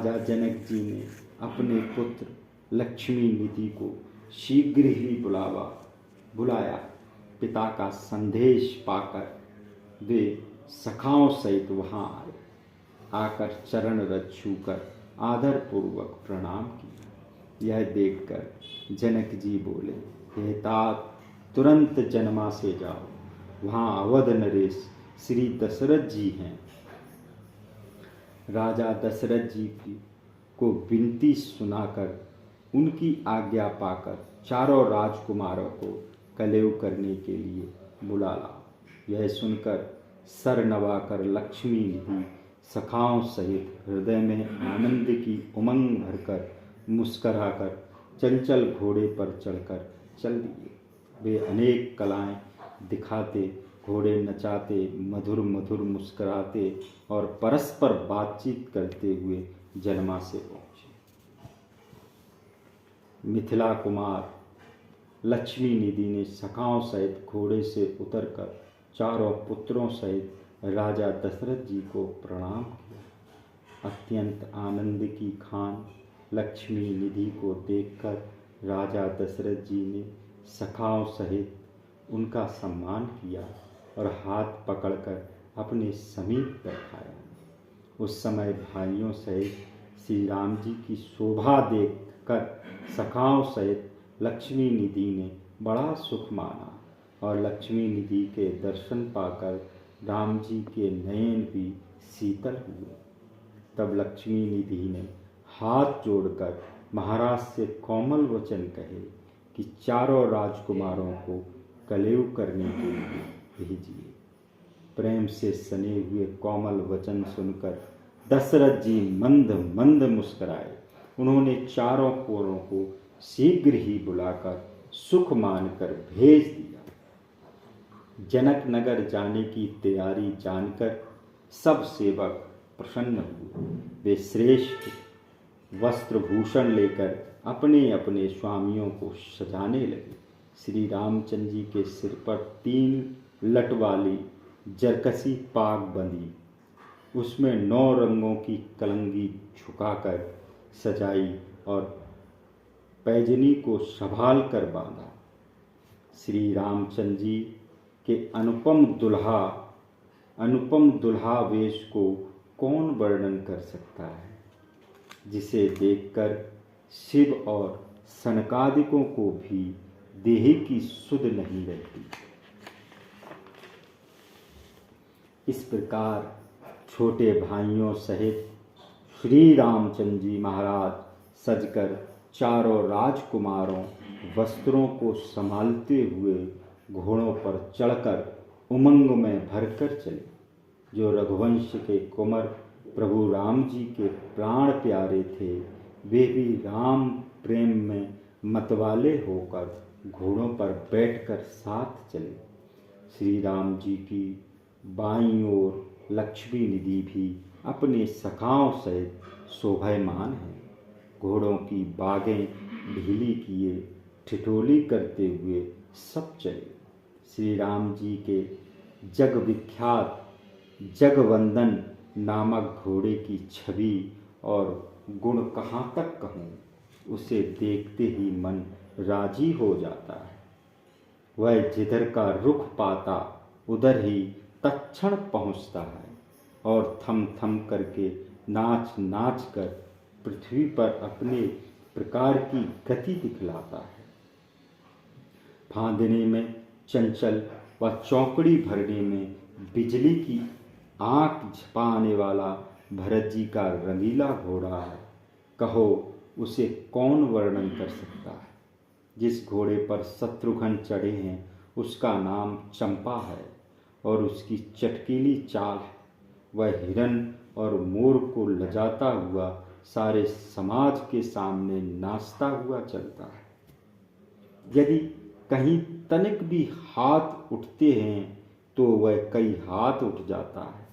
राजा जनक जी ने अपने पुत्र लक्ष्मी निधि को शीघ्र ही बुलाया। पिता का संदेश पाकर वे सखाओं सहित वहां आए। आकर चरण रज छूकर आदर पूर्वक प्रणाम किया। यह देखकर जनक जी बोले, हे तात, तुरंत जन्मा से जाओ, वहां अवध नरेश श्री दशरथ जी हैं। राजा दशरथ जी को विनती सुनाकर उनकी आज्ञा पाकर चारों राजकुमारों को कलेव करने के लिए बुला ला। यह सुनकर सर नवाकर लक्ष्मी निधि सखाओं सहित हृदय में आनंद की उमंग भरकर मुस्कराकर चंचल घोड़े पर चढ़कर चल दिए। वे अनेक कलाएं दिखाते, घोड़े नचाते, मधुर मधुर मुस्कुराते और परस्पर बातचीत करते हुए जन्मा से पहुंचे। मिथिला कुमार लक्ष्मी निधि ने सखाओं सहित घोड़े से उतरकर चारों पुत्रों सहित राजा दशरथ जी को प्रणाम किया। अत्यंत आनंद की खान लक्ष्मी निधि को देखकर राजा दशरथ जी ने सखाओं सहित उनका सम्मान किया और हाथ पकड़कर अपने समीप बैठाया। उस समय भाइयों सहित श्री राम जी की शोभा देखकर सखाओं सहित लक्ष्मी निधि ने बड़ा सुख माना और लक्ष्मी निधि के दर्शन पाकर राम जी के नयन भी शीतल हुए। तब लक्ष्मी निधि ने हाथ जोड़कर महाराज से कोमल वचन कहे कि चारों राजकुमारों को कलेव करने के लिए भेजिए। प्रेम से सने हुए कोमल वचन सुनकर दशरथ जी मंद मंद मुस्कुराए। उन्होंने चारों कोरों को शीघ्र ही बुलाकर सुख मानकर भेज दिया। जनक नगर जाने की तैयारी जानकर सब सेवक प्रसन्न हुए। वे श्रेष्ठ वस्त्रभूषण लेकर अपने अपने स्वामियों को सजाने लगे। श्री रामचंद्र जी के सिर पर 3 लट वाली जरकसी पाग बंधी, उसमें 9 रंगों की कलंगी झुकाकर सजाई और पैजनी को संभाल कर बांधा। श्री रामचंद्र जी के अनुपम दुल्हा वेश को कौन वर्णन कर सकता है, जिसे देखकर शिव और सनकादिकों को भी देह की सुध नहीं रहती। इस प्रकार छोटे भाइयों सहित श्री रामचंद्र जी महाराज सजकर चारों राजकुमारों वस्त्रों को संभालते हुए घोड़ों पर चढ़कर उमंग में भरकर चले। जो रघुवंश के कुंवर प्रभु राम जी के प्राण प्यारे थे, वे भी राम प्रेम में मतवाले होकर घोड़ों पर बैठकर साथ चले। श्री राम जी की बाईं ओर लक्ष्मी निधि भी अपने सखाओं सहित शोभायमान है। घोड़ों की बागें ढीली किए ठिठोली करते हुए सब चले। श्री राम जी के जग विख्यात जगवंदन नामक घोड़े की छवि और गुण कहाँ तक कहूँ, उसे देखते ही मन राजी हो जाता है। वह जिधर का रुख पाता उधर ही तत्क्षण पहुँचता है और थम थम करके नाच नाच कर पृथ्वी पर अपने प्रकार की गति दिखलाता है। फांदने में चंचल व चौकड़ी भरने में बिजली की आंख झपाने वाला भरत जी का रंगीला घोड़ा है। कहो उसे कौन वर्णन कर सकता है। जिस घोड़े पर शत्रुघ्न चढ़े हैं उसका नाम चंपा है और उसकी चटकीली चाल है। वह हिरन और मोर को लजाता हुआ सारे समाज के सामने नाचता हुआ चलता है। यदि कहीं तनिक भी हाथ उठते हैं तो वह कई हाथ उठ जाता है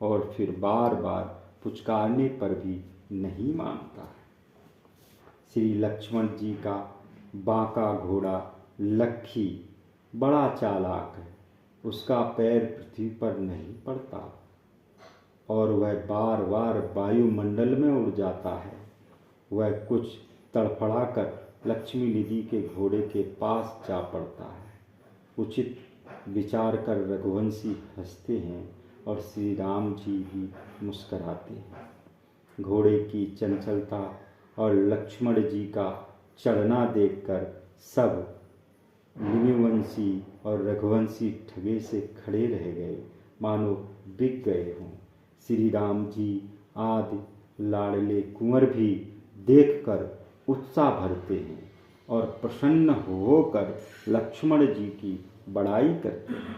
और फिर बार बार पुचकारने पर भी नहीं मानता है। श्री लक्ष्मण जी का बांका घोड़ा लक्खी बड़ा चालाक है। उसका पैर पृथ्वी पर नहीं पड़ता। और वह बार बार वायुमंडल में उड़ जाता है। वह कुछ तड़फड़ाकर लक्ष्मी निधि के घोड़े के पास जा पड़ता है। उचित विचार कर रघुवंशी हंसते हैं और श्री राम जी भी मुस्कराते हैं। घोड़े की चंचलता और लक्ष्मण जी का चढ़ना देखकर सब लिमिवंशी और रघुवंशी ठगे से खड़े रह गए, मानो बिक गए हों। श्री राम जी आदि लाडले कुंवर भी देखकर उत्साह भरते हैं और प्रसन्न होकर लक्ष्मण जी की बड़ाई करते हैं।